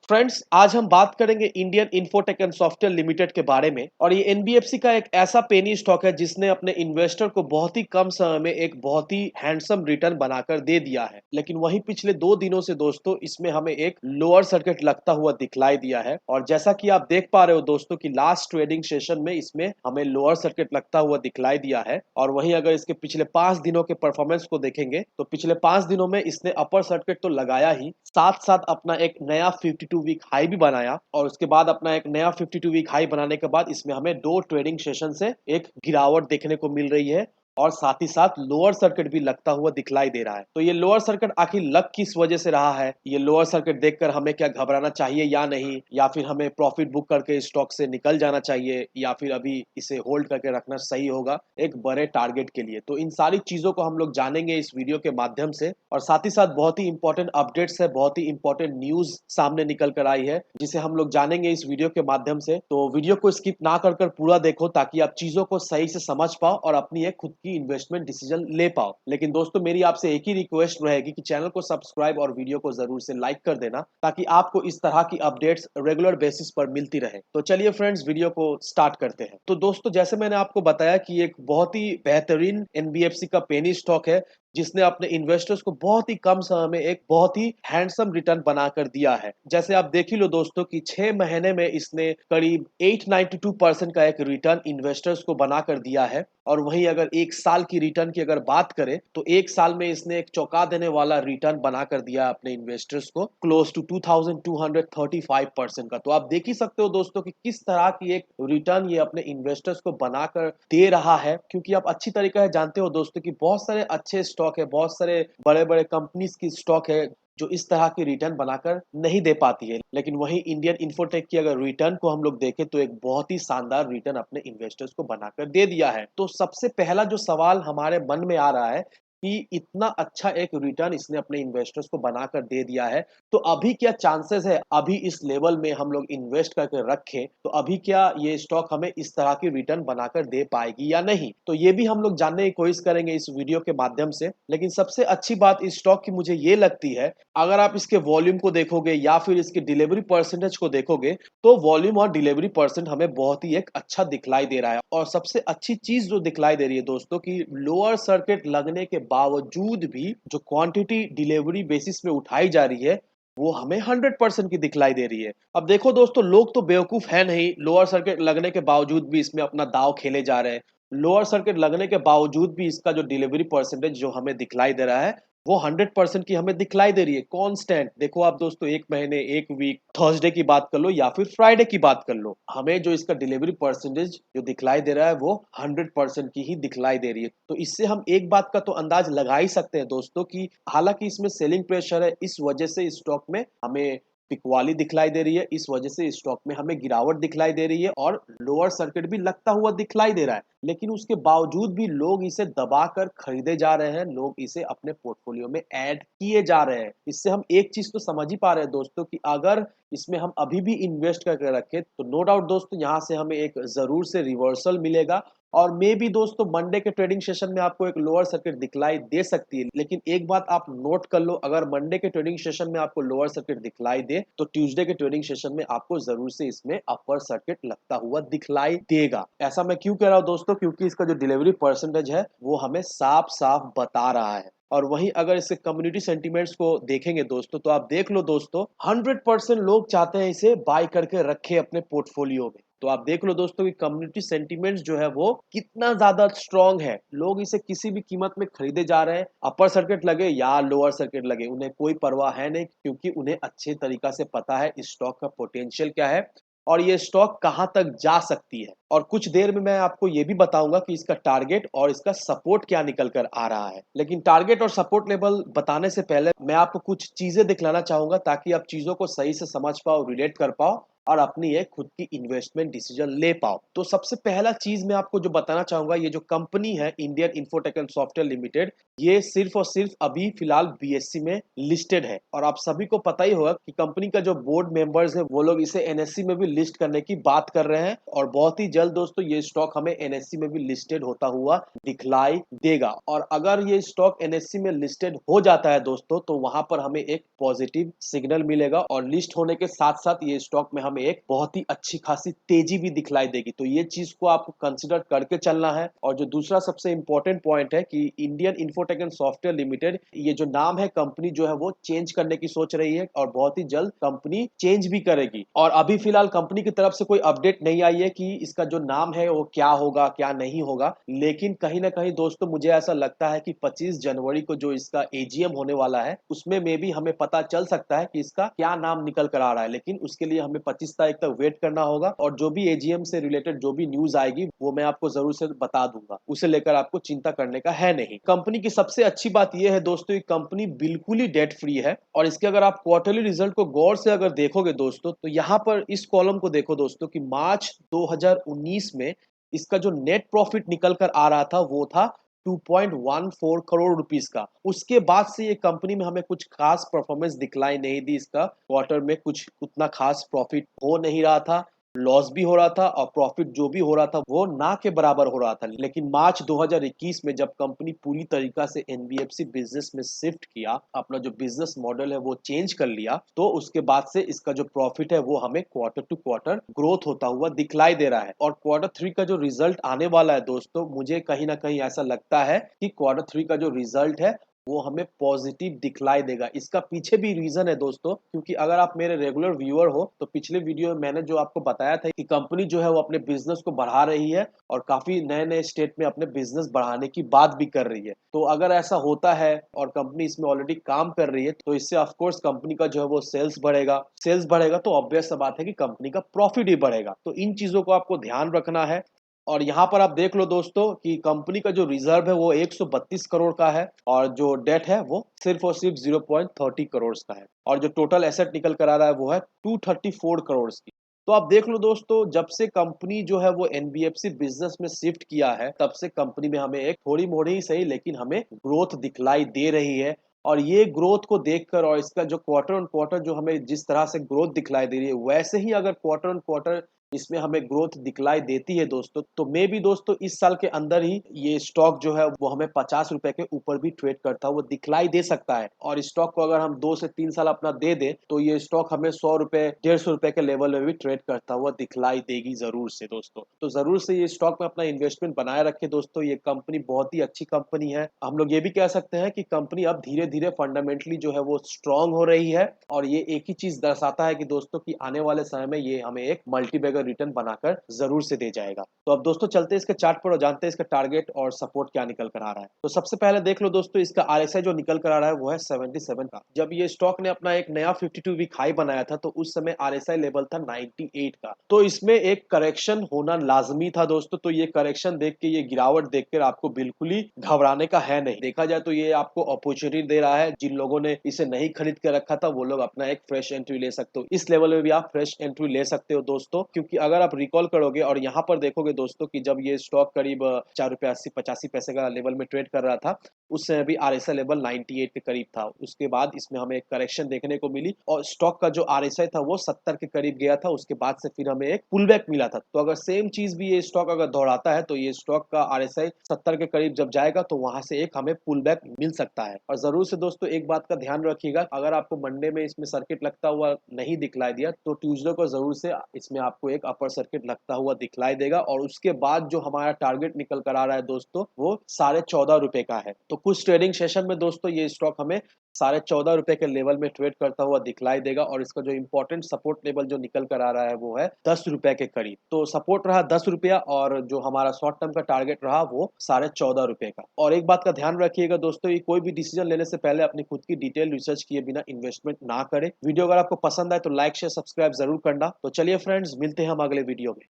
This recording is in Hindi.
फ्रेंड्स, आज हम बात करेंगे Indian infotech and software limited के बारे में। और ये एनबीएफसी का एक ऐसा पेनी स्टॉक है जिसने अपने इन्वेस्टर को बहुत ही कम समय में एक बहुत ही हैंडसम रिटर्न बनाकर दे दिया है। लेकिन वही पिछले 2 दिनों से दोस्तों इसमें हमें एक लोअर सर्किट लगता हुआ दिखलाई दिया है। और जैसा कि आप देख पा रहे हो दोस्तों कि लास्ट ट्रेडिंग सेशन में इसमें हमें लोअर सर्किट लगता हुआ दिखलाई दिया है। और वहीं अगर इसके पिछले 5 दिनों के परफॉर्मेंस को देखेंगे तो पिछले 5 दिनों में इसने अपर सर्किट तो लगाया ही, साथ साथ अपना एक नया 52 वीक हाई भी बनाया। और उसके बाद अपना एक नया 52 वीक हाई बनाने के बाद इसमें हमें 2 ट्रेडिंग सेशन से एक गिरावट देखने को मिल रही है। और साथ ही साथ लोअर सर्किट भी लगता हुआ दिखलाई दे रहा है। तो ये लोअर सर्किट आखिर लग किस वजह से रहा है? ये लोअर सर्किट देखकर हमें क्या घबराना चाहिए या नहीं, या फिर हमें प्रॉफिट बुक करके स्टॉक से निकल जाना चाहिए, या फिर अभी इसे होल्ड करके रखना सही होगा एक बड़े टारगेट के लिए? तो इन सारी चीजों को हम लोग जानेंगे इस वीडियो के माध्यम से। और साथ ही साथ बहुत ही इंपॉर्टेंट अपडेट्स है, बहुत ही इंपॉर्टेंट न्यूज सामने निकल कर आई है जिसे हम लोग जानेंगे इस वीडियो के माध्यम से। तो वीडियो को स्किप ना कर पूरा देखो ताकि आप चीजों को सही से समझ पाओ और अपनी एक खुद की इन्वेस्टमेंट डिसीजन ले पाओ। लेकिन दोस्तों मेरी आपसे एक ही रिक्वेस्ट रहेगी कि चैनल को सब्सक्राइब और वीडियो को जरूर से लाइक कर देना ताकि आपको इस तरह की अपडेट्स रेगुलर बेसिस पर मिलती रहे। तो चलिए फ्रेंड्स, वीडियो को स्टार्ट करते हैं। तो दोस्तों जैसे मैंने आपको बताया कि एक बहुत ही बेहतरीन एनबीएफसी का पेनी स्टॉक है जिसने अपने इन्वेस्टर्स को बहुत ही कम समय में एक बहुत ही हैंडसम रिटर्न बनाकर दिया है। जैसे आप देख ही लो दोस्तों कि 6 महीने में इसने करीब 892% का एक रिटर्न इन्वेस्टर्स को बनाकर दिया है। और वहीं अगर एक साल की रिटर्न की अगर बात करें तो एक साल में इसने एक चौंका देने वाला रिटर्न बनाकर दिया अपने इन्वेस्टर्स को क्लोज टू 2235% का। तो आप देख ही सकते हो दोस्तों कि किस तरह की एक रिटर्न ये अपने इन्वेस्टर्स को बनाकर दे रहा है। क्योंकि आप अच्छी तरीके से जानते हो दोस्तों कि बहुत सारे अच्छे स्टॉक है, बहुत सारे बड़े बड़े कंपनीज की स्टॉक है जो इस तरह की रिटर्न बनाकर नहीं दे पाती है। लेकिन वहीं इंडियन इन्फोटेक की अगर रिटर्न को हम लोग देखें तो एक बहुत ही शानदार रिटर्न अपने इन्वेस्टर्स को बनाकर दे दिया है। तो सबसे पहला जो सवाल हमारे मन में आ रहा है कि इतना अच्छा एक रिटर्न इसने अपने इन्वेस्टर्स को बनाकर दे दिया है, तो अभी क्या चांसेस है अभी इस लेवल में हम लोग इन्वेस्ट करके रखें तो अभी क्या ये स्टॉक हमें इस तरह की रिटर्न बनाकर दे पाएगी या नहीं? तो ये भी हम लोग जानने की कोशिश करेंगे इस वीडियो के माध्यम से। लेकिन सबसे अच्छी बात इस स्टॉक की मुझे ये लगती है, अगर आप इसके वॉल्यूम को देखोगे या फिर इसके डिलीवरी परसेंटेज को देखोगे तो वॉल्यूम और डिलीवरी परसेंट हमें बहुत ही एक अच्छा दिखलाई दे रहा है। और सबसे अच्छी चीज जो दिखलाई दे रही है दोस्तों कि लोअर सर्किट लगने के बावजूद भी जो क्वांटिटी डिलीवरी बेसिस पे उठाई जा रही है वो हमें 100% की दिखलाई दे रही है। अब देखो दोस्तों, लोग तो बेवकूफ है नहीं, लोअर सर्किट लगने के बावजूद भी इसमें अपना दाव खेले जा रहे हैं। लोअर सर्किट लगने के बावजूद भी इसका जो डिलीवरी परसेंटेज जो हमें दिखलाई दे रहा है वो 100% की हमें दिखलाई दे रही है कांस्टेंट। देखो आप दोस्तों, एक महीने, एक वीक, थर्सडे की बात कर लो या फिर फ्राइडे की बात कर लो, हमें जो इसका डिलीवरी परसेंटेज जो दिखलाई दे रहा है वो 100% की ही दिखलाई दे रही है। तो इससे हम एक बात का तो अंदाज लगा ही सकते हैं दोस्तों कि हालांकि इसमें सेलिंग प्रेशर है, इस वजह से स्टॉक में हमें बिकवाली दिखलाई दे रही है, इस वजह से स्टॉक में हमें गिरावट दिखलाई दे रही है और लोअर सर्किट भी लगता हुआ दिखलाई दे रहा है। लेकिन उसके बावजूद भी लोग इसे दबाकर खरीदे जा रहे हैं, लोग इसे अपने पोर्टफोलियो में ऐड किए जा रहे हैं। इससे हम एक चीज तो समझ ही पा रहे हैं दोस्तों कि अगर इसमें हम अभी भी इन्वेस्ट करके रखें तो नो डाउट दोस्तों यहाँ से हमें एक जरूर से रिवर्सल मिलेगा। और मे भी दोस्तों मंडे के ट्रेडिंग सेशन में आपको एक लोअर सर्किट दिखलाई दे सकती है। लेकिन एक बात आप नोट कर लो, अगर मंडे के ट्रेडिंग सेशन में आपको लोअर सर्किट दिखलाई दे तो ट्यूसडे के ट्रेडिंग सेशन में आपको जरूर से इसमें अपर सर्किट लगता हुआ दिखलाई देगा। ऐसा मैं क्यों कह रहा हूं दोस्तों? क्योंकि इसका जो डिलीवरी परसेंटेज है वो हमें साफ साफ बता रहा है। और वहीं अगर इसके कम्युनिटी सेंटीमेंट्स को देखेंगे दोस्तों तो आप देख लो दोस्तों, 100% लोग चाहते हैं इसे बाय करके रखे अपने पोर्टफोलियो में। तो आप देख लो दोस्तों कि कम्युनिटी सेंटीमेंट्स जो है वो कितना ज्यादा स्ट्रांग है, लोग इसे किसी भी कीमत में खरीदे जा रहे हैं। अपर सर्किट लगे या लोअर सर्किट लगे उन्हें कोई परवाह है नहीं, क्योंकि उन्हें अच्छे तरीका से पता है इस स्टॉक का पोटेंशियल क्या है और ये स्टॉक कहां तक जा सकती है। और कुछ देर में मैं आपको ये भी बताऊंगा कि इसका टारगेट और इसका सपोर्ट क्या निकल कर आ रहा है। लेकिन टारगेट और सपोर्ट लेवल बताने से पहले मैं आपको कुछ चीजें दिखलाना चाहूंगा ताकि आप चीजों को सही से समझ पाओ, रिलेट कर पाओ और अपनी एक खुद की इन्वेस्टमेंट डिसीजन ले पाओ। तो सबसे पहला चीज मैं आपको जो बताना चाहूंगा, ये जो कंपनी है Indian infotech and software limited, ये सिर्फ और सिर्फ अभी फिलहाल बीएससी में लिस्टेड है। और आप सभी को पता ही होगा कि कंपनी का जो बोर्ड मेंबर्स है वो लोग इसे एनएससी में भी लिस्ट करने की बात कर रहे हैं, और बहुत ही जल्द दोस्तों ये स्टॉक हमें एनएससी में भी लिस्टेड होता हुआ दिखलाई देगा। और अगर ये स्टॉक एनएससी में लिस्टेड हो जाता है दोस्तों, तो वहां पर हमें एक पॉजिटिव सिग्नल मिलेगा, और लिस्ट होने के साथ साथ ये स्टॉक में हमें एक बहुत ही अच्छी खासी तेजी भी दिखलाई देगी। तो ये चीज को आपको कंसिडर करके चलना है। और जो दूसरा सबसे इंपॉर्टेंट पॉइंट है कि Indian infotech and software limited, ये जो नाम है कंपनी जो है वो चेंज करने की सोच रही है, और बहुत ही जल्द कंपनी चेंज भी करेगी। और अभी फिलहाल कंपनी की तरफ से कोई अपडेट नहीं आई है कि इसका जो नाम है वो क्या होगा क्या नहीं होगा। लेकिन कहीं ना कहीं दोस्तों मुझे ऐसा लगता है कि 25 जनवरी को जो इसका एजीएम होने वाला है, उसमें में भी हमें पता चल सकता है कि इसका क्या नाम निकल कर आ रहा है। लेकिन उसके लिए हमें 25 तारीख तक वेट करना होगा, और जो भी एजीएम से रिलेटेड जो भी न्यूज आएगी वो मैं आपको जरूर से बता दूंगा। उसे लेकर आपको चिंता करने का है नहीं। कंपनी की सबसे अच्छी बात यह है दोस्तों, ये कंपनी बिल्कुल ही डेट फ्री है। और इसके अगर आप क्वार्टरली रिजल्ट को गौर से अगर देखोगे दोस्तों, तो यहाँ पर इस कॉलम को देखो दोस्तों कि मार्च 2019 में इसका जो नेट प्रॉफिट निकल कर आ रहा था वो था 2.14 करोड़ रुपीस का। उसके बाद से ये कंपनी में हमें कुछ खास परफॉर्मेंस दिखलाई नहीं दी। इसका क्वार्टर में कुछ उतना खास प्रॉफिट हो नहीं रहा था, लॉस भी हो रहा था, और प्रॉफिट जो भी हो रहा था वो ना के बराबर हो रहा था। लेकिन मार्च 2021 में जब कंपनी पूरी तरीका से एनबीएफसी बिजनेस में शिफ्ट किया, अपना जो बिजनेस मॉडल है वो चेंज कर लिया, तो उसके बाद से इसका जो प्रॉफिट है वो हमें क्वार्टर टू क्वार्टर ग्रोथ होता हुआ दिखलाई दे रहा है। और क्वार्टर थ्री का जो रिजल्ट आने वाला है दोस्तों, मुझे कहीं ना कहीं ऐसा लगता है कि क्वार्टर थ्री का जो रिजल्ट है वो हमें पॉजिटिव दिखलाई देगा। इसका पीछे भी रीजन है दोस्तों, क्योंकि अगर आप मेरे रेगुलर व्यूअर हो तो पिछले वीडियो में मैंने जो आपको बताया था कि कंपनी जो है वो अपने बिजनेस को बढ़ा रही है, और काफी नए नए स्टेट में अपने बिजनेस बढ़ाने की बात भी कर रही है। तो अगर ऐसा होता है और कंपनी इसमें ऑलरेडी काम कर रही है, तो इससे ऑफकोर्स कंपनी का जो है वो सेल्स बढ़ेगा तो ऑब्वियस सा बात है कि कंपनी का प्रॉफिट भी बढ़ेगा। तो इन चीजों को आपको ध्यान रखना है। और यहाँ पर आप देख लो दोस्तों कि कंपनी का जो रिजर्व है वो 132 करोड़ का है, और जो डेट है वो सिर्फ और सिर्फ 0.30 करोड़ का है, और जो टोटल एसेट निकल कर आ रहा है वो है 234 करोड़ की। तो आप देख लो दोस्तों, जब से कंपनी जो है वो एनबीएफसी बिजनेस में शिफ्ट किया है, तब से कंपनी में हमें एक थोड़ी मोड़ी ही सही लेकिन हमें ग्रोथ दिखलाई दे रही है। और ये ग्रोथ को देखकर, और इसका जो क्वार्टर ऑन क्वार्टर जो हमें जिस तरह से ग्रोथ दिखलाई दे रही है, वैसे ही अगर क्वार्टर ऑन क्वार्टर इसमें हमें ग्रोथ दिखलाई देती है दोस्तों, तो मे भी दोस्तों इस साल के अंदर ही ये स्टॉक जो है वो हमें 50 रुपए के ऊपर भी ट्रेड करता हुआ दिखलाई दे सकता है। और स्टॉक को अगर हम 2 से 3 साल अपना दे दें, तो ये स्टॉक हमें 100 रुपए 150 रुपए के लेवल में भी ट्रेड करता हुआ दिखलाई देगी जरूर से दोस्तों। तो जरूर से ये स्टॉक में अपना इन्वेस्टमेंट बनाए रखे दोस्तों। ये कंपनी बहुत ही अच्छी कंपनी है। हम लोग ये भी कह सकते हैं कि कंपनी अब धीरे धीरे फंडामेंटली जो है वो स्ट्रांग हो रही है, और ये एक ही चीज दर्शाता है कि दोस्तों की आने वाले समय में ये हमें एक मल्टीबैगर रिटर्न बनाकर जरूर से दे जाएगा। तो अब दोस्तों चलते हैं इसके चार्ट पर और जानते हैं इसका टारगेट और सपोर्ट क्या निकल कर आ रहा है। तो सबसे पहले देख लो दोस्तों, इसका आरएसआई जो निकल कर आ रहा है वो है 77 का। जब ये स्टॉक ने अपना एक नया 52 वीक हाई बनाया था, तो उस समय आरएसआई लेवल था 98 का। तो इसमें एक करेक्शन होना लाजमी था दोस्तों। तो ये करेक्शन देख के, ये गिरावट देखकर आपको बिल्कुल ही घबराने का है नहीं। देखा जाए तो ये आपको अपॉर्चुनिटी दे रहा है। जिन लोगों ने इसे नहीं खरीद के रखा था वो लोग अपना एक फ्रेश एंट्री ले सकते हो। इस लेवल में भी आप फ्रेश एंट्री ले सकते हो दोस्तों, क्योंकि अगर आप रिकॉल करोगे और यहाँ पर देखोगे दोस्तों कि जब ये स्टॉक करीब 4 रुपये 80 85 पैसे का लेवल में ट्रेड कर रहा था, उस समय भी आरएसआई लेवल 98 के करीब था। उसके बाद इसमें हमें एक करेक्शन देखने को मिली, और स्टॉक का जो आरएसआई था वो 70 के करीब गया था। उसके बाद से फिर हमें एक पुल बैक मिला था। तो अगर सेम चीज भी ये स्टॉक अगर दोहराता है, तो ये स्टॉक का आरएसआई 70 के करीब जब जाएगा, तो वहां से एक हमें पुल बैक मिल सकता है। और जरूर से दोस्तों एक बात का ध्यान रखिएगा, अगर आपको मंडे में इसमें सर्किट लगता हुआ नहीं दिखलाई दिया, तो ट्यूजडे को जरूर से इसमें आपको एक अपर सर्किट लगता हुआ दिखलाई देगा। और उसके बाद जो हमारा टारगेट निकल कर आ रहा है दोस्तों, वो 14.5 रुपए का है। तो कुछ ट्रेडिंग सेशन में दोस्तों ये स्टॉक हमें 14.5 रुपए के लेवल में ट्रेड करता हुआ दिखलाई देगा, और इसका जो इंपॉर्टेंट सपोर्ट लेवल जो निकल कर आ रहा है वो है 10 रुपए के करीब। तो सपोर्ट रहा 10 रुपया, और जो हमारा शॉर्ट टर्म का टारगेट रहा वो 14.5 रुपए का। और एक बात का ध्यान रखिएगा दोस्तों, ये कोई भी डिसीजन लेने से पहले अपनी खुद की डिटेल रिसर्च किए बिना इन्वेस्टमेंट ना करें। वीडियो अगर आपको पसंद आए तो लाइक शेयर सब्सक्राइब जरूर करना। तो चलिए फ्रेंड्स, मिलते हैं हम अगले वीडियो में।